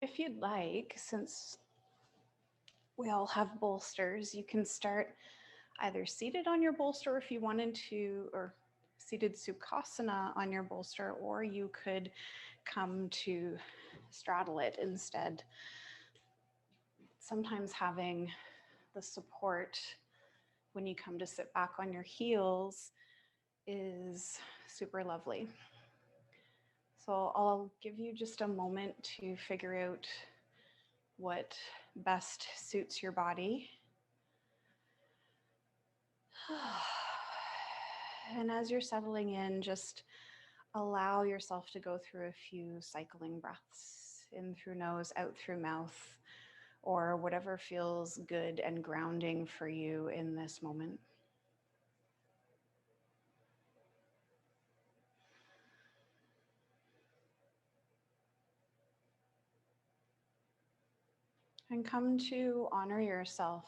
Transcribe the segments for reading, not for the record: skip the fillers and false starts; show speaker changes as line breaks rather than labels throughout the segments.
If you'd like, since we all have bolsters, you can start either seated on your bolster if you wanted to, or seated Sukhasana on your bolster, or you could come to straddle it instead. Sometimes having the support when you come to sit back on your heels is super lovely. So I'll give you just a moment to figure out what best suits your body. And as you're settling in, just allow yourself to go through a few cycling breaths, in through nose, out through mouth, or whatever feels good and grounding for you in this moment. And come to honor yourself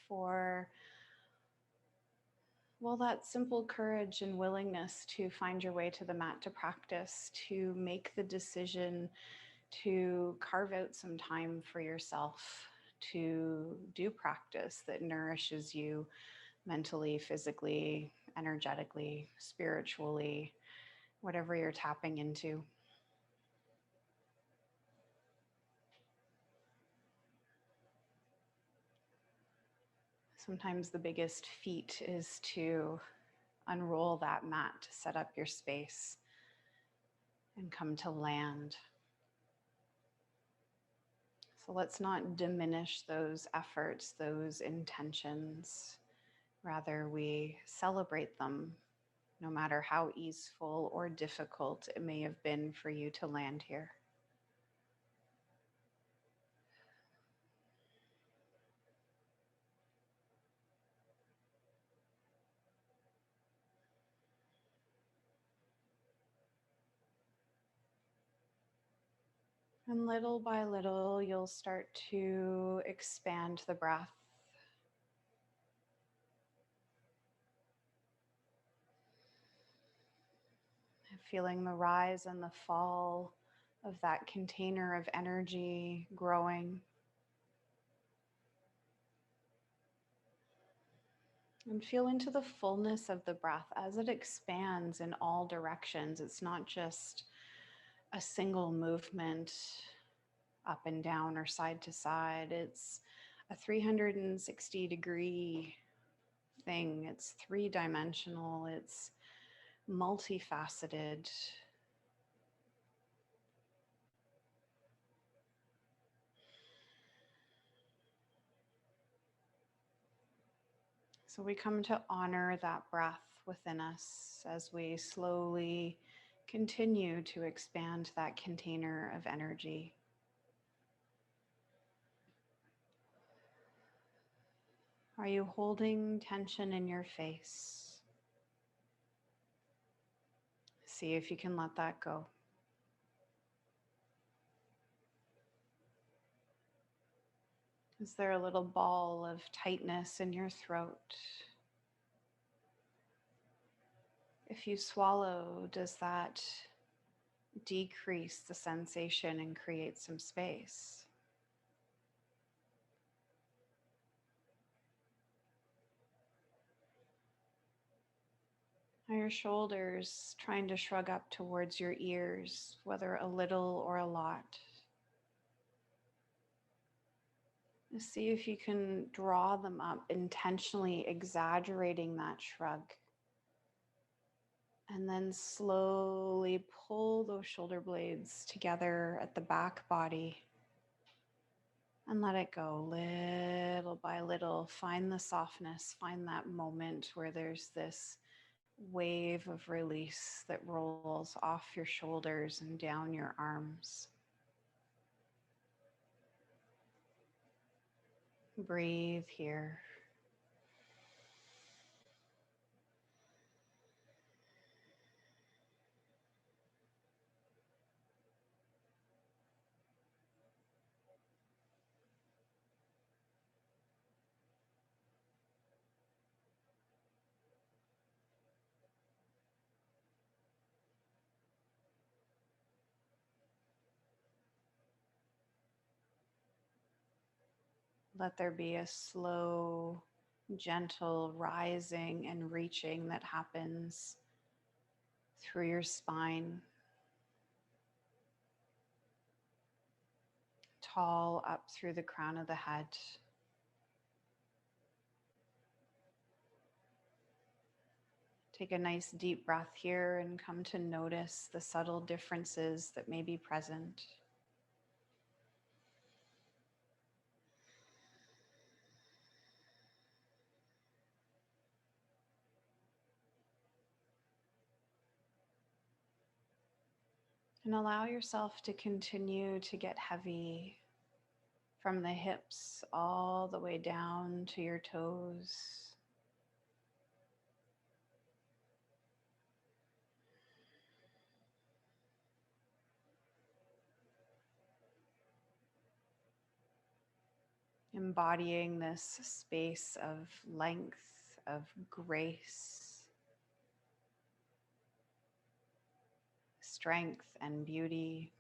for, well, that simple courage and willingness to find your way to the mat to practice, to make the decision to carve out some time for yourself to do practice that nourishes you mentally, physically, energetically, spiritually, whatever you're tapping into. Sometimes the biggest feat is to unroll that mat to set up your space and come to land. So let's not diminish those efforts, those intentions. Rather, we celebrate them, no matter how easeful or difficult it may have been for you to land here. And little by little, you'll start to expand the breath. Feeling the rise and the fall of that container of energy growing. And feel into the fullness of the breath as it expands in all directions. It's not just a single movement up and down or side to side. It's a 360-degree thing. It's three-dimensional. It's multifaceted. So we come to honor that breath within us as we slowly continue to expand that container of energy. Are you holding tension in your face? See if you can let that go. Is there a little ball of tightness in your throat? If you swallow, does that decrease the sensation and create some space? Are your shoulders trying to shrug up towards your ears, whether a little or a lot? See if you can draw them up, intentionally exaggerating that shrug. And then slowly pull those shoulder blades together at the back body and let it go little by little. Find the softness, find that moment where there's this wave of release that rolls off your shoulders and down your arms. Breathe here. Let there be a slow, gentle rising and reaching that happens through your spine, tall up through the crown of the head. Take a nice deep breath here and come to notice the subtle differences that may be present. And allow yourself to continue to get heavy from the hips all the way down to your toes. Embodying this space of length, of grace, strength, and beauty.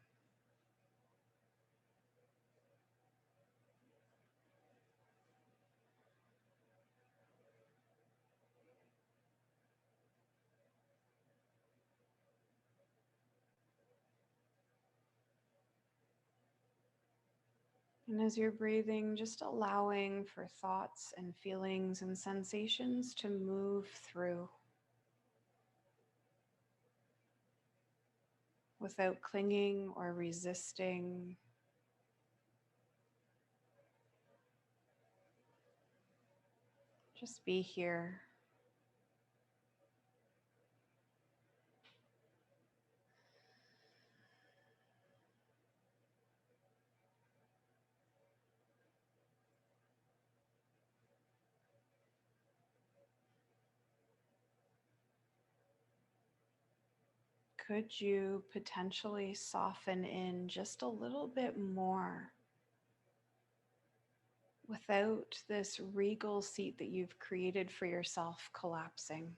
And as you're breathing, just allowing for thoughts and feelings and sensations to move through without clinging or resisting. Just be here. Could you potentially soften in just a little bit more without this regal seat that you've created for yourself collapsing?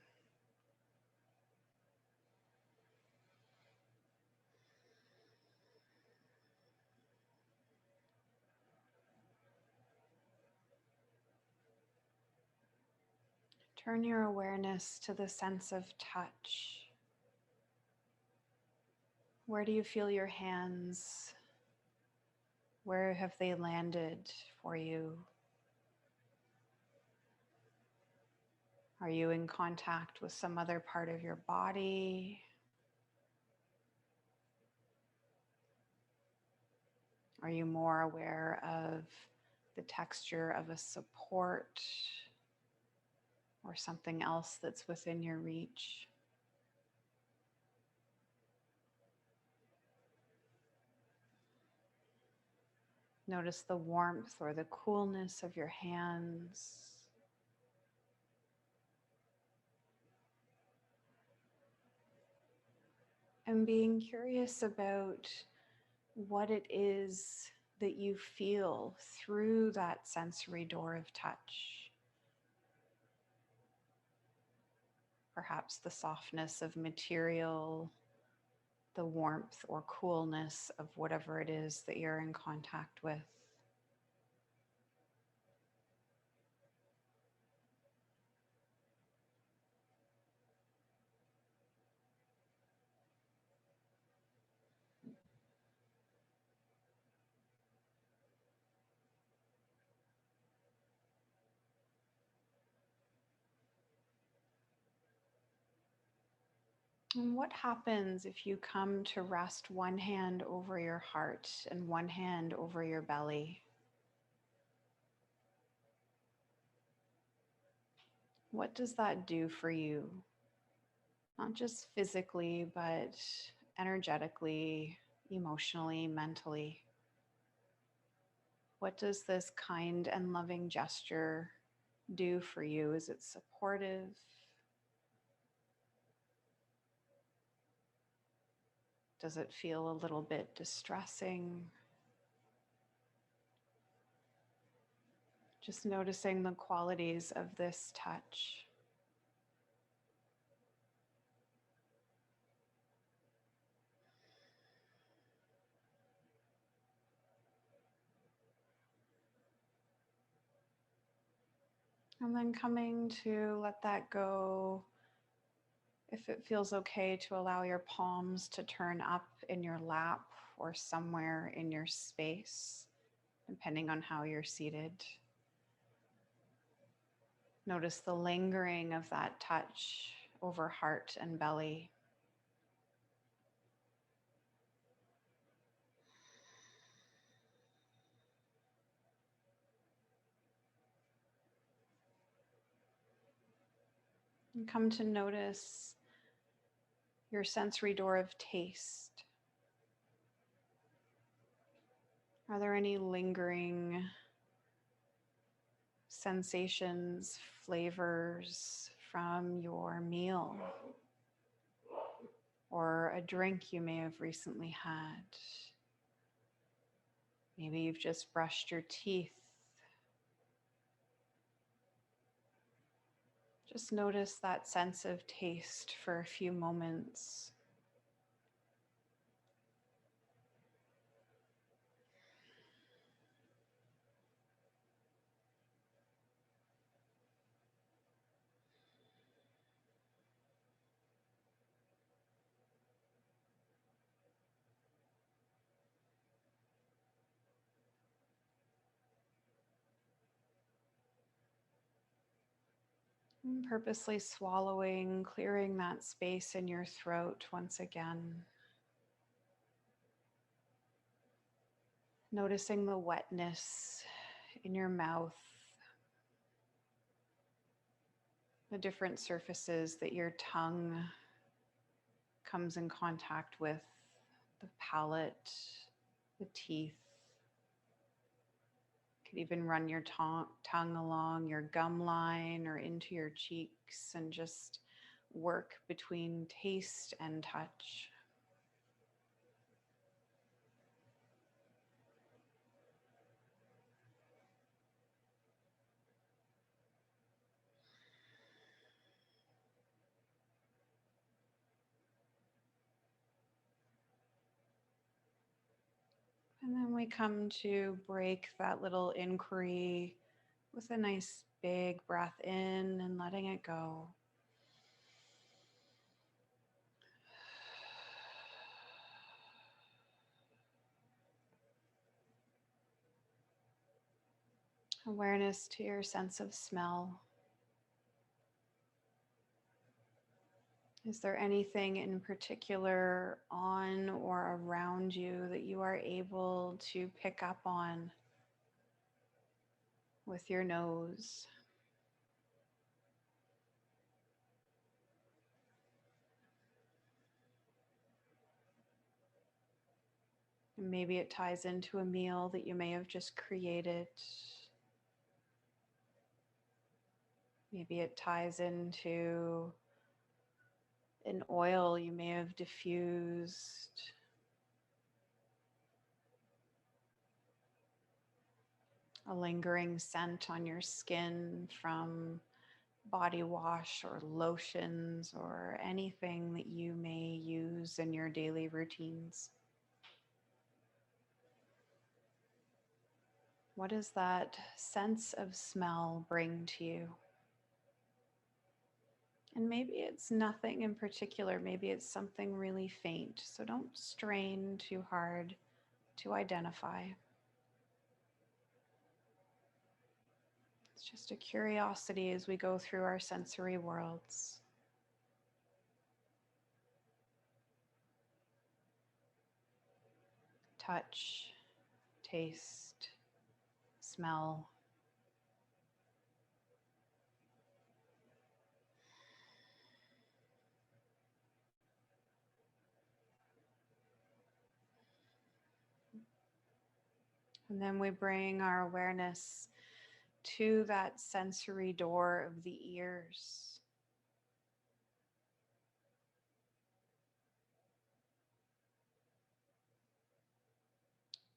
Turn your awareness to the sense of touch. Where do you feel your hands? Where have they landed for you? Are you in contact with some other part of your body? Are you more aware of the texture of a support or something else that's within your reach? Notice the warmth or the coolness of your hands. And being curious about what it is that you feel through that sensory door of touch. Perhaps the softness of material, the warmth or coolness of whatever it is that you're in contact with. And what happens if you come to rest one hand over your heart and one hand over your belly? What does that do for you? Not just physically, but energetically, emotionally, mentally. What does this kind and loving gesture do for you? Is it supportive? Does it feel a little bit distressing? Just noticing the qualities of this touch. And then coming to let that go. If it feels okay to allow your palms to turn up in your lap or somewhere in your space, depending on how you're seated. Notice the lingering of that touch over heart and belly. And come to notice your sensory door of taste. Are there any lingering sensations, flavors from your meal or a drink you may have recently had? Maybe you've just brushed your teeth. Just notice that sense of taste for a few moments. And purposely swallowing, clearing that space in your throat once again. Noticing the wetness in your mouth, the different surfaces that your tongue comes in contact with, the palate, the teeth. You could even run your tongue along your gum line or into your cheeks and just work between taste and touch. And then we come to break that little inquiry with a nice big breath in and letting it go. Awareness to your sense of smell. Is there anything in particular on or around you that you are able to pick up on with your nose? And maybe it ties into a meal that you may have just created. Maybe it ties into an oil you may have diffused. A lingering scent on your skin from body wash or lotions or anything that you may use in your daily routines. What does that sense of smell bring to you? And maybe it's nothing in particular. Maybe it's something really faint. So don't strain too hard to identify. It's just a curiosity as we go through our sensory worlds. Touch, taste, smell. And then we bring our awareness to that sensory door of the ears.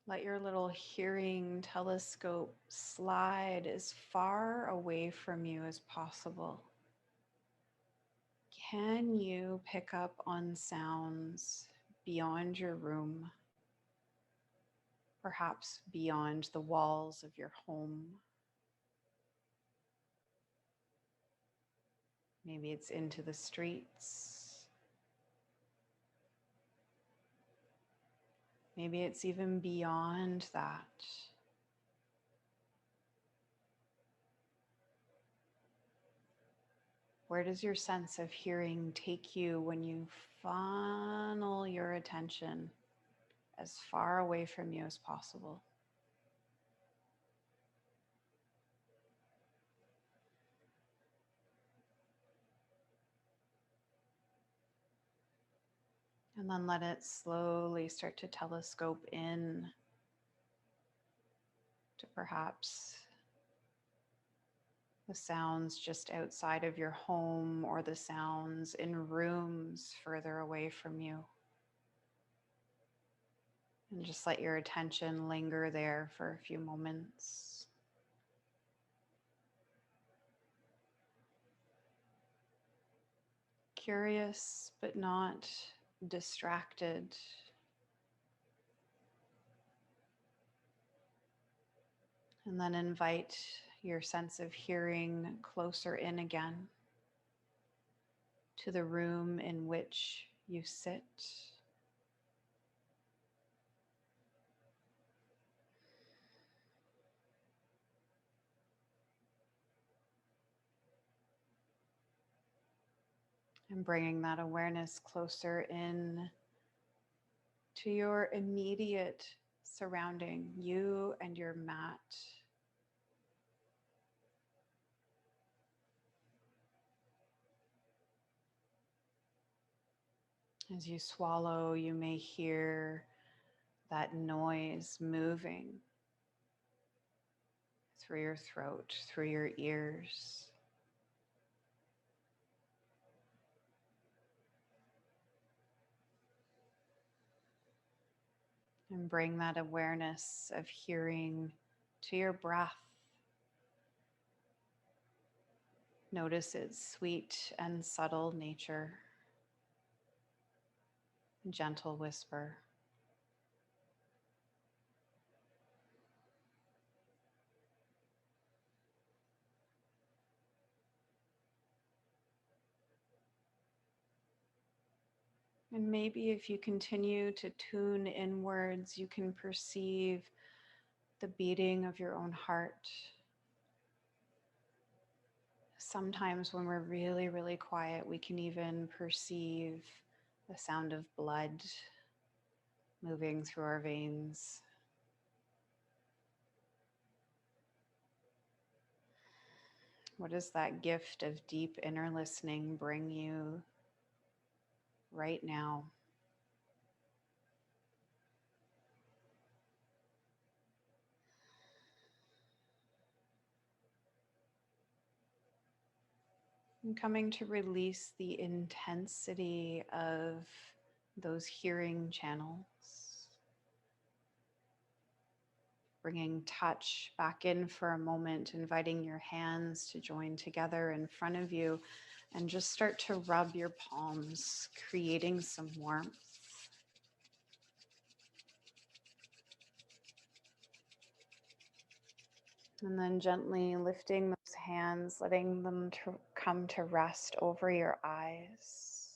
Let your little hearing telescope slide as far away from you as possible. Can you pick up on sounds beyond your room, perhaps beyond the walls of your home? Maybe it's into the streets. Maybe it's even beyond that. Where does your sense of hearing take you when you funnel your attention as far away from you as possible? And then let it slowly start to telescope in to perhaps the sounds just outside of your home or the sounds in rooms further away from you. And just let your attention linger there for a few moments. Curious, but not distracted. And then invite your sense of hearing closer in again to the room in which you sit. And bringing that awareness closer in to your immediate surrounding, you and your mat. As you swallow, you may hear that noise moving through your throat, through your ears. And bring that awareness of hearing to your breath. Notice its sweet and subtle nature, gentle whisper. And maybe if you continue to tune inwards, you can perceive the beating of your own heart. Sometimes when we're really, really quiet, we can even perceive the sound of blood moving through our veins. What does that gift of deep inner listening bring you right now? And coming to release the intensity of those hearing channels. Bringing touch back in for a moment, inviting your hands to join together in front of you and just start to rub your palms, creating some warmth. And then gently lifting those hands, letting them come to rest over your eyes.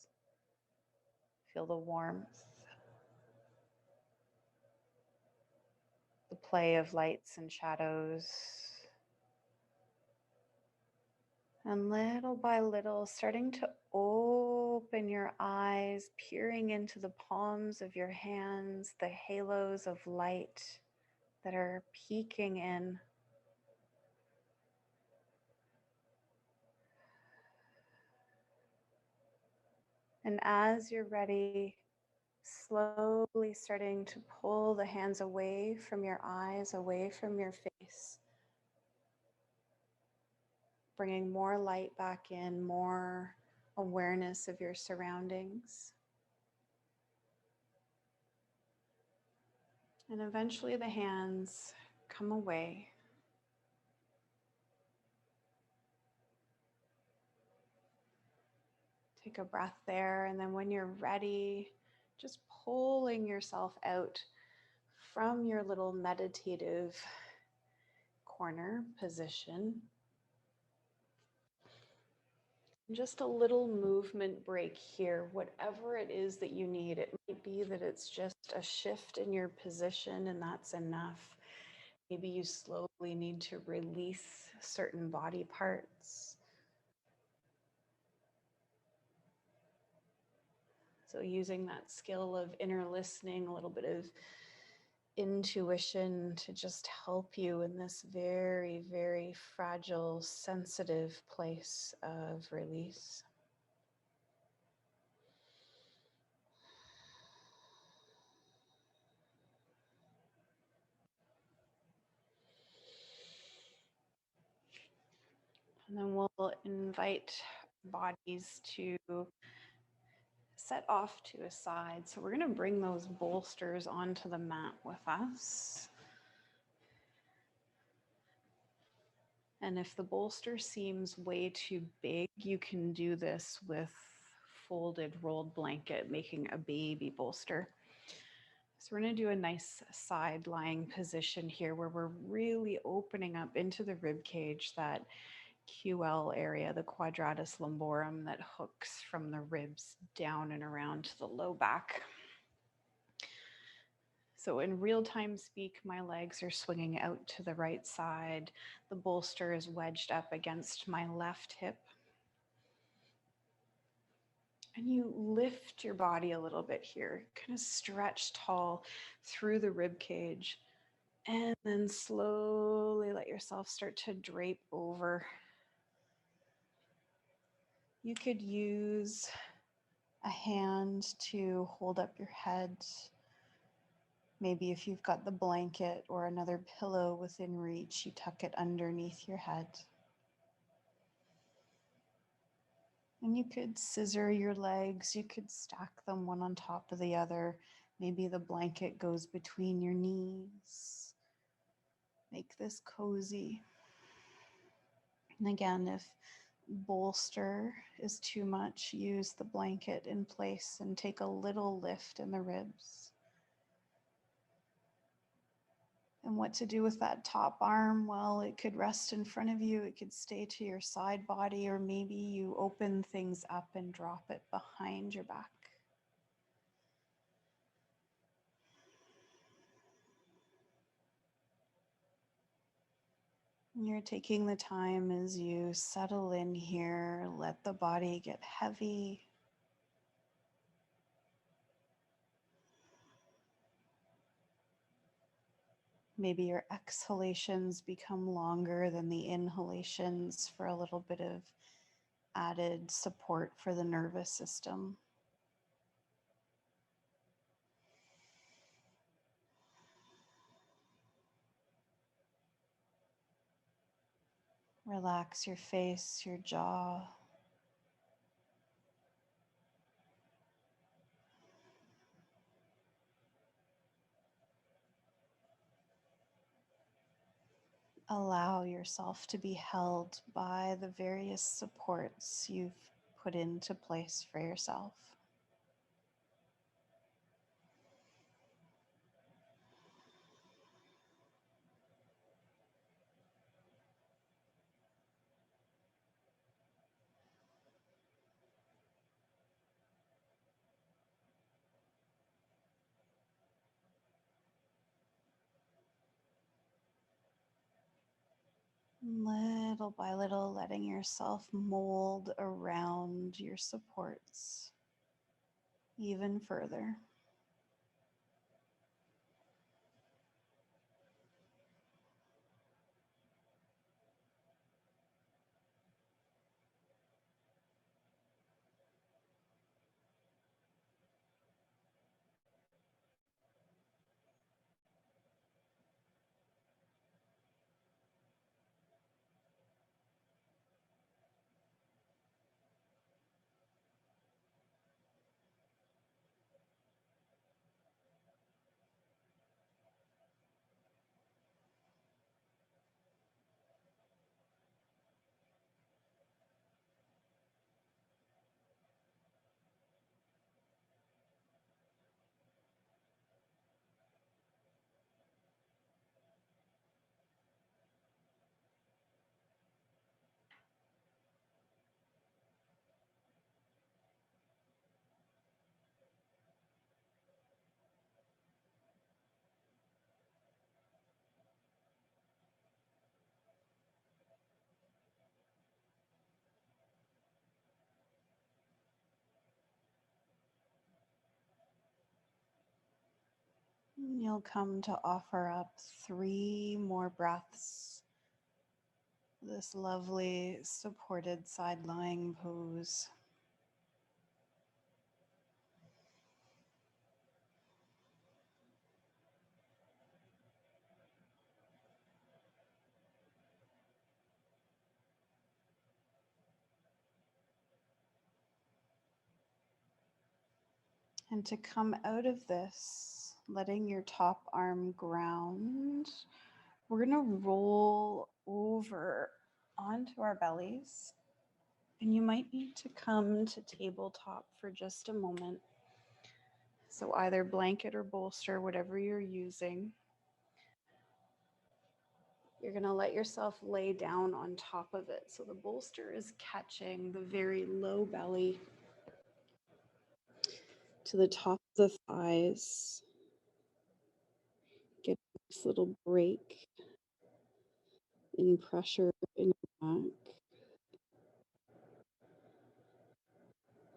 Feel the warmth, the play of lights and shadows. And little by little, starting to open your eyes, peering into the palms of your hands, the halos of light that are peeking in. And as you're ready, slowly starting to pull the hands away from your eyes, away from your face, bringing more light back in, more awareness of your surroundings. And eventually the hands come away. Take a breath there, and then when you're ready, just pulling yourself out from your little meditative corner position. Just a little movement break here, whatever it is that you need. It might be that it's just a shift in your position and that's enough. Maybe you slowly need to release certain body parts. So using that skill of inner listening, a little bit of intuition to just help you in this very, very fragile, sensitive place of release. And then we'll invite bodies to set off to a side. So we're going to bring those bolsters onto the mat with us. And if the bolster seems way too big, you can do this with folded rolled blanket, making a baby bolster. So we're going to do a nice side lying position here where we're really opening up into the rib cage, that QL area, the quadratus lumborum that hooks from the ribs down and around to the low back. So in real time speak, my legs are swinging out to the right side. The bolster is wedged up against my left hip. And you lift your body a little bit here, kind of stretch tall through the rib cage. And then slowly let yourself start to drape over. You could use a hand to hold up your head. Maybe if you've got the blanket or another pillow within reach, you tuck it underneath your head. And you could scissor your legs. You could stack them one on top of the other. Maybe the blanket goes between your knees. Make this cozy. And again, if bolster is too much, use the blanket in place and take a little lift in the ribs. And what to do with that top arm? Well, it could rest in front of you, it could stay to your side body, or maybe you open things up and drop it behind your back. And you're taking the time as you settle in here, let the body get heavy. Maybe your exhalations become longer than the inhalations for a little bit of added support for the nervous system. Relax your face, your jaw. Allow yourself to be held by the various supports you've put into place for yourself. Little by little, letting yourself mold around your supports even further. You'll come to offer up 3 more breaths. This lovely supported side lying pose. And to come out of this, letting your top arm ground, we're going to roll over onto our bellies. And you might need to come to tabletop for just a moment. So either blanket or bolster, whatever you're using. You're going to let yourself lay down on top of it. So the bolster is catching the very low belly to the top of the thighs. Get this little break in pressure in your back.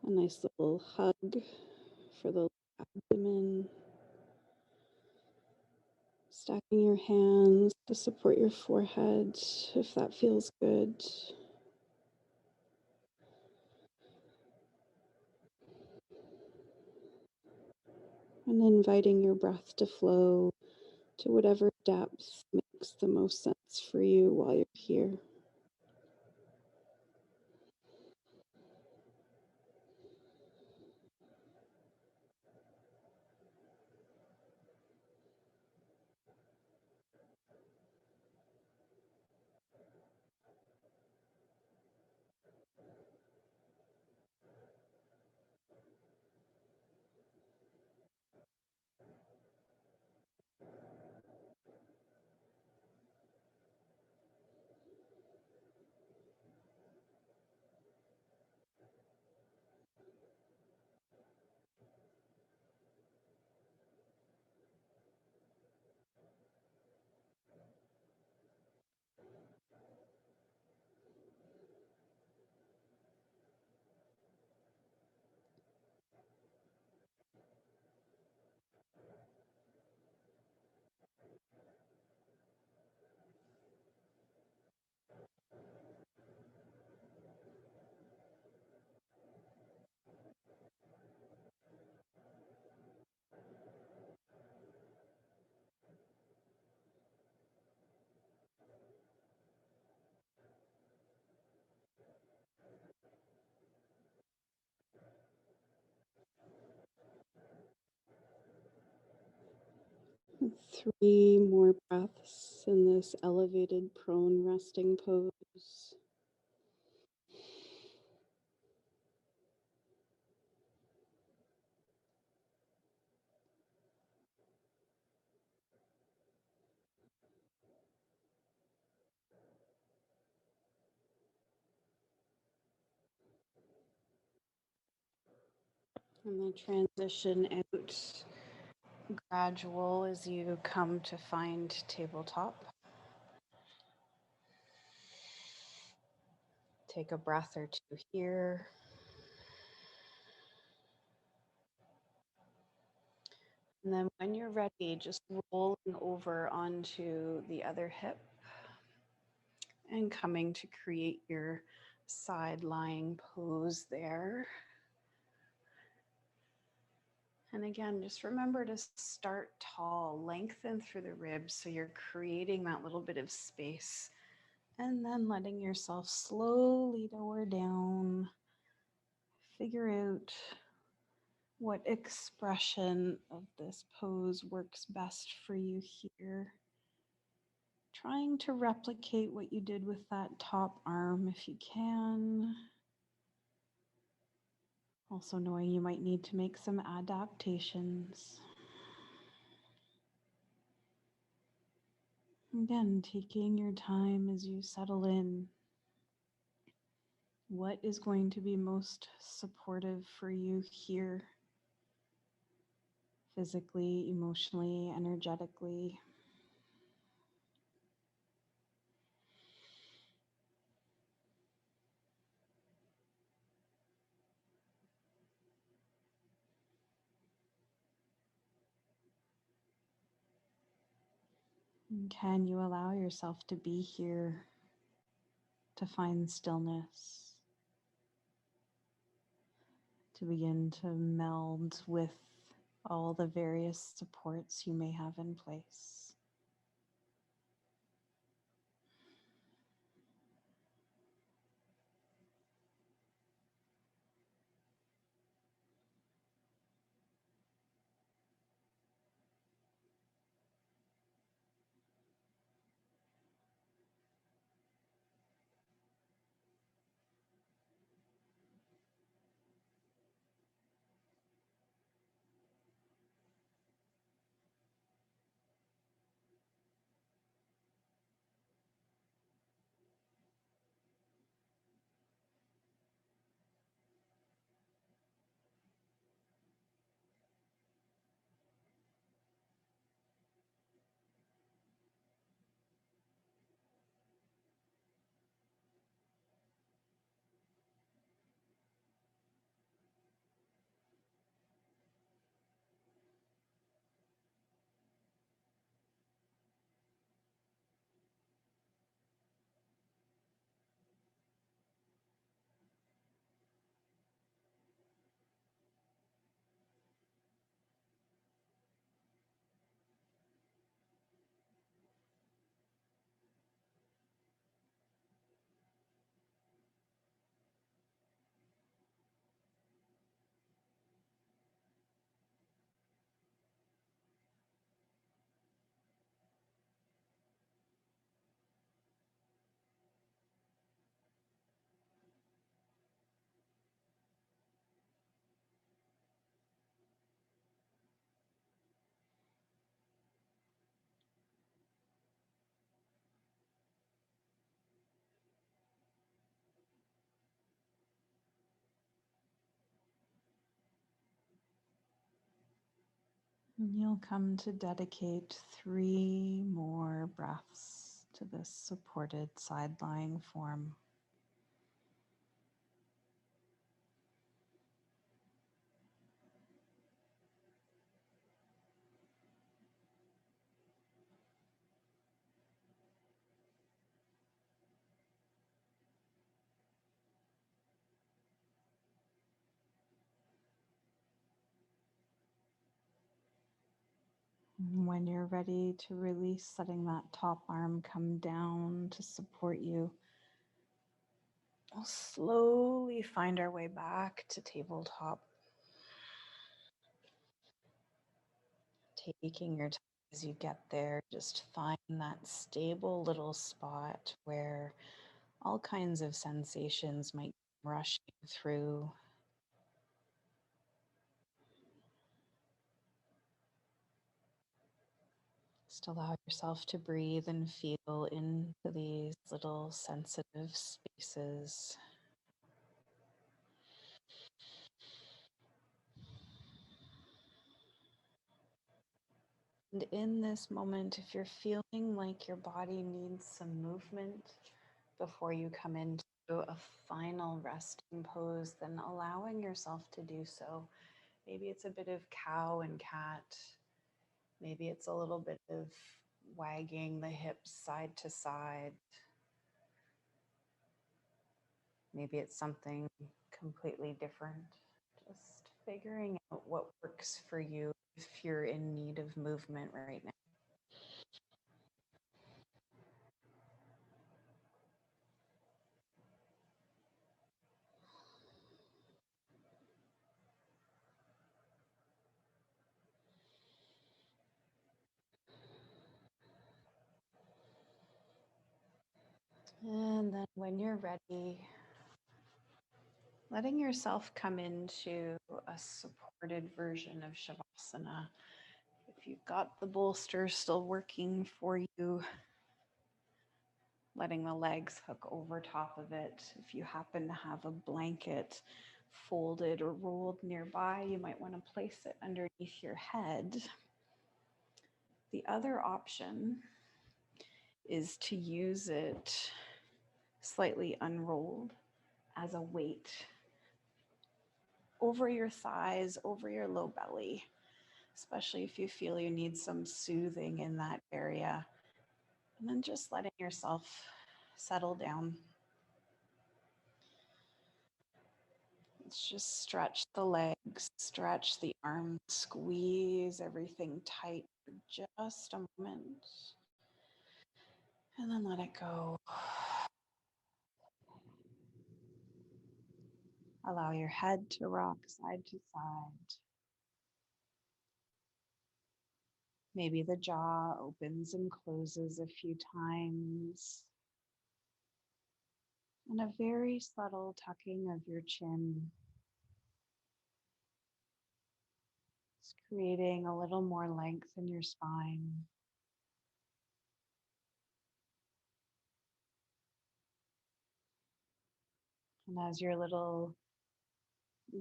A nice little hug for the abdomen. Stacking your hands to support your forehead if that feels good. And inviting your breath to flow to whatever depth makes the most sense for you while you're here. Three more breaths in this elevated prone resting pose. And the transition out gradual as you come to find tabletop. Take a breath or two here. And then when you're ready, just rolling over onto the other hip and coming to create your side lying pose there. And again, just remember to start tall, lengthen through the ribs so you're creating that little bit of space, and then letting yourself slowly lower down. Figure out what expression of this pose works best for you here. Trying to replicate what you did with that top arm if you can. Also knowing you might need to make some adaptations. Again, taking your time as you settle in. What is going to be most supportive for you here? Physically, emotionally, energetically. And can you allow yourself to be here, to find stillness, to begin to meld with all the various supports you may have in place? And you'll come to dedicate 3 more breaths to this supported side lying form. And when you're ready to release, letting that top arm come down to support you, we'll slowly find our way back to tabletop, taking your time as you get there. Just find that stable little spot where all kinds of sensations might rush you through. Just allow yourself to breathe and feel into these little sensitive spaces. And in this moment, if you're feeling like your body needs some movement before you come into a final resting pose, then allowing yourself to do so. Maybe it's a bit of cow and cat. Maybe it's a little bit of wagging the hips side to side. Maybe it's something completely different. Just figuring out what works for you if you're in need of movement right now. And then when you're ready, letting yourself come into a supported version of Shavasana. If you've got the bolster still working for you, letting the legs hook over top of it. If you happen to have a blanket folded or rolled nearby, you might want to place it underneath your head. The other option is to use it slightly unrolled as a weight over your thighs, over your low belly, especially if you feel you need some soothing in that area. And then just letting yourself settle down. Let's just stretch the legs, stretch the arms, squeeze everything tight for just a moment. And then let it go. Allow your head to rock side to side. Maybe the jaw opens and closes a few times. And a very subtle tucking of your chin. It's creating a little more length in your spine. And as your little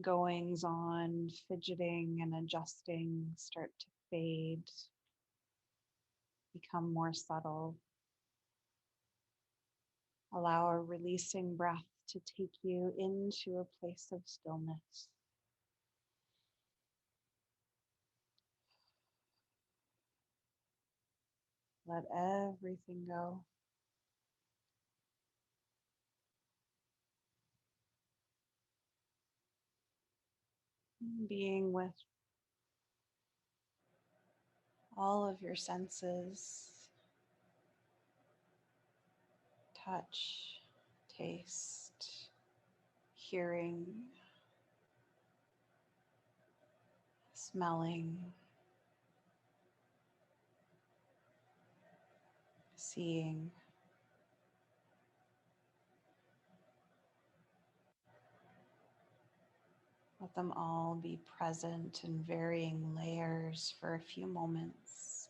goings on, fidgeting and adjusting start to fade, become more subtle, allow a releasing breath to take you into a place of stillness. Let everything go. Being with all of your senses, touch, taste, hearing, smelling, seeing. Let them all be present in varying layers for a few moments.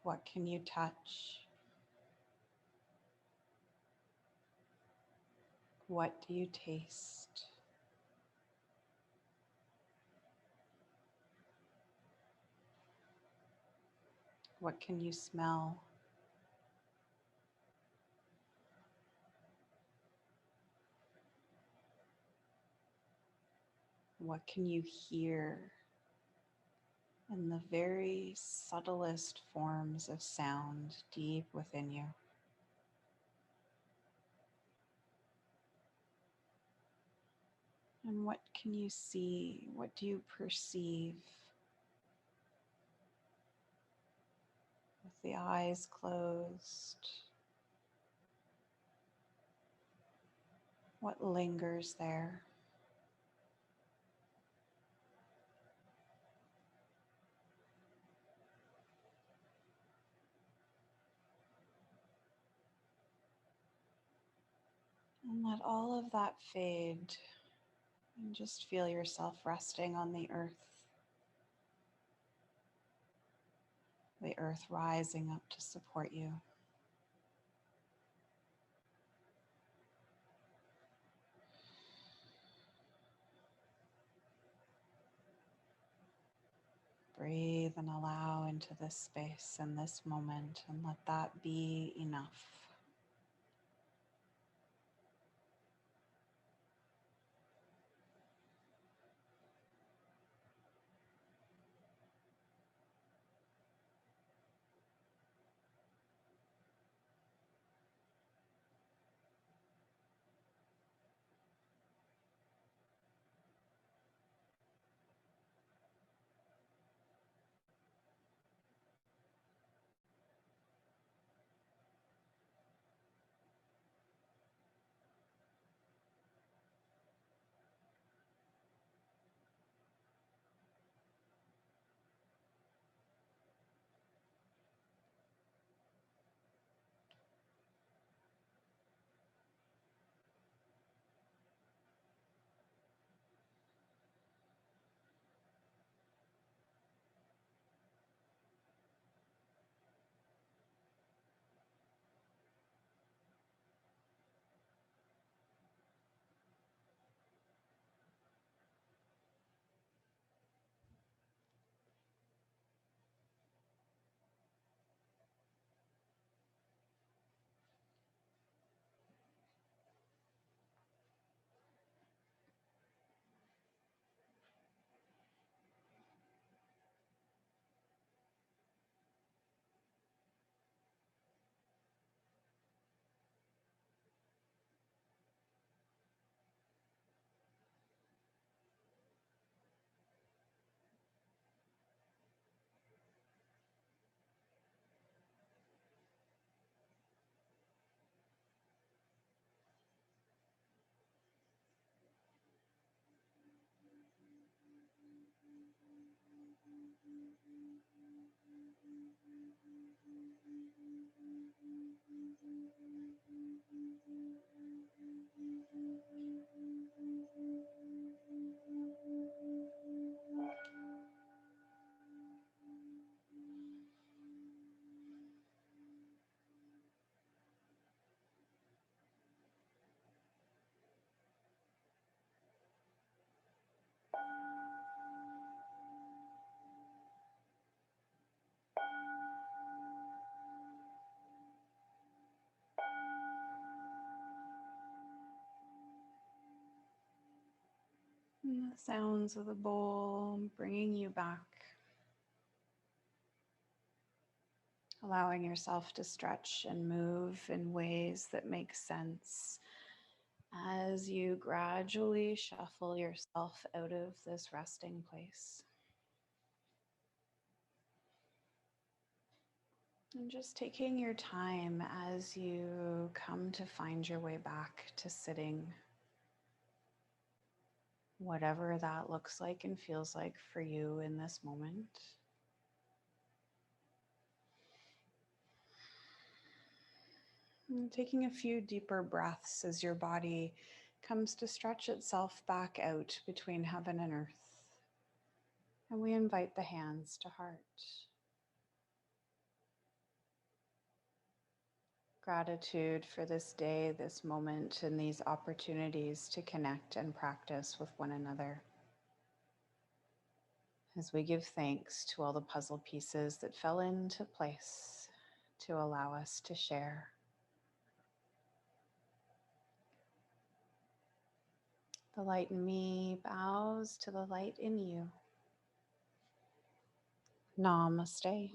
What can you touch? What do you taste? What can you smell? What can you hear in the very subtlest forms of sound deep within you? And what can you see? What do you perceive with the eyes closed? What lingers there? And let all of that fade and just feel yourself resting on the earth rising up to support you. Breathe and allow into this space and this moment, and let that be enough. And the sounds of the bowl bringing you back, allowing yourself to stretch and move in ways that make sense as you gradually shuffle yourself out of this resting place. And just taking your time as you come to find your way back to sitting, whatever that looks like and feels like for you in this moment. And taking a few deeper breaths as your body comes to stretch itself back out between heaven and earth. And we invite the hands to heart. Gratitude for this day, this moment, and these opportunities to connect and practice with one another. As we give thanks to all the puzzle pieces that fell into place to allow us to share. The light in me bows to the light in you. Namaste.